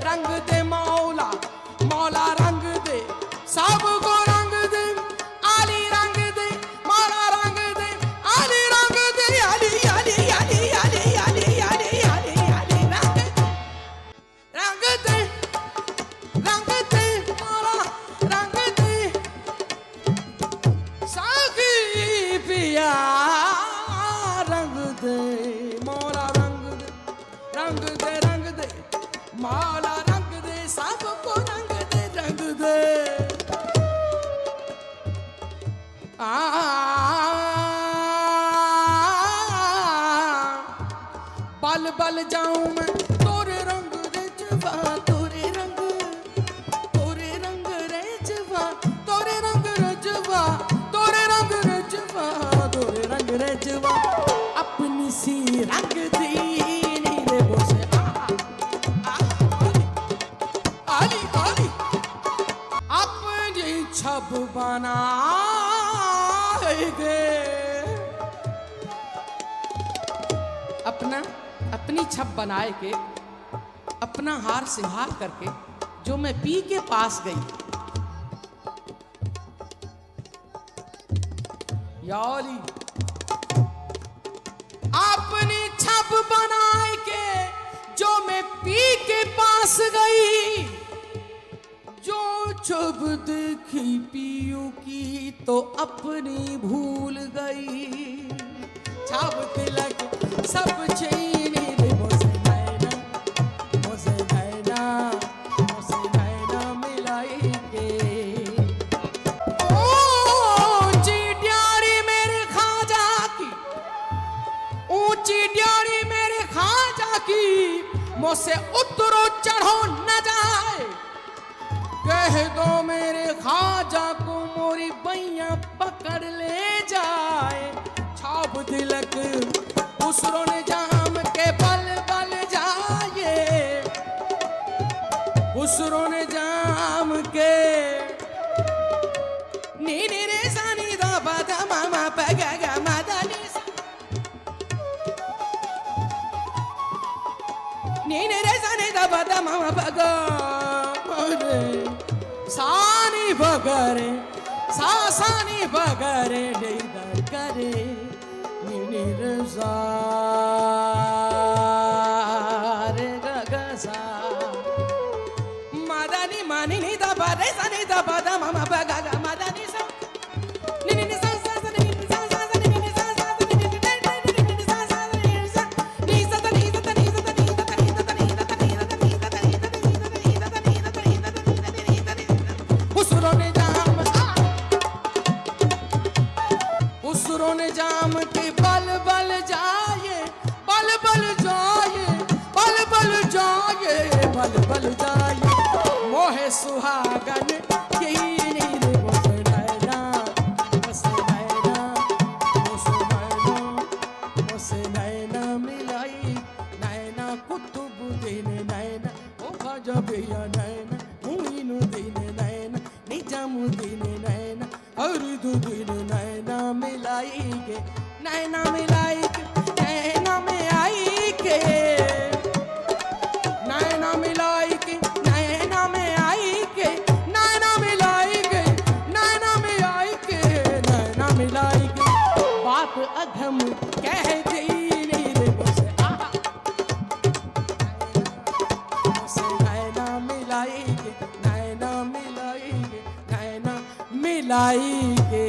रंग दे मौला, मौला रंग दे सबको रंग दे, आली रंग दे, मौला रंग दे, आली रंग दे, आली आली आली आली आली आली आली आली रंग दे, रंग दे मौला रंग दे, साकी पिया रंग दे, मौला रंग दे, रंग दे रंग दे मौला रंग दे, सबको रंग दे रंग दे। बल बल जाऊं मैं तोरे रंग रेजवा, तोरे रंग रेजवा, तोरे रंग रेजवा, तोरे रंग रेजवा, तोरे रंग रेजवा, अपनी सी रंग दी नीले बोसे आली आली अपनी छब बनाएगे, अपनी छब बनाए के, अपना हार सिंगार करके जो मैं पी के पास गई, याली अपनी छब बनाए के जो मैं पी के पास गई, जो छब देखी पियू की तो अपनी भूल गई, छब तिलक सब छीन ले मोसे नैना, मोसे नैना, मोसे नैना मिलाई के। ऊंची ड्यारी मेरे खाजा की, ऊंची ड्यारी मेरे खाजा की, मोसे उतरो चढ़ो न जाए, कह दो मेरे खाजा को मोरी बैया पकड़ ले जाए, छाप तिलक उसरो ने जाम के बल बल जाए, उसरो ने जाम के नी नी रे सा नी दा पा धा मा मा पा गा गा मा दा नी सा, नी नी रे सा नी दा पा धा मा मा पा गा सा नी बगरे सा सा नी बगरे दे दा करे नी नी रे सा रे गा गा सा मा दा नी मा नी नी दा पा रे सा नी दा पा धा मा मा पा गा गा मा दा नी सा नी नी नी सा सा सा नी नी सा सा सा नी नी सा सा सा नी नी नी नी सा सा नी नी सा नी सा ता नी सा ता नी सा ता नी सा ता नी सा ता नी सा ता नी सा ता नी सा ता नी सा ता नी सा ता नी सा ता नी सा ता नी सा ता नी सा ता नी सा ता नी उसरो ने जाम, उसरो ने जाम के बल बल जाए, बल बल जाए, बल बल जाए, बल बल जाए, मोहे सुहागन यही नीर मोसे नैना, मोसे नैना, मोसे नैना, मोसे नैना मिलाई, नैना कुतुबुद्दीन नैना, ओ ख्वाजा भैया नैना, मुइनुद्दीन नैना, निजामुद्दीन नैना, फरीदुद्दीन नैना मिलाई के, नैना मिलाई के, नैना में आई के, नैना मिलाई के, नैना में आई के, नैना मिलाई के, नैना में आई के, नैना मिलाई के, बात अधम कह दी नीर मोसे आहा, मोसे नैना मिलाई के, नैना मिलाई के, नैना मिलाई के।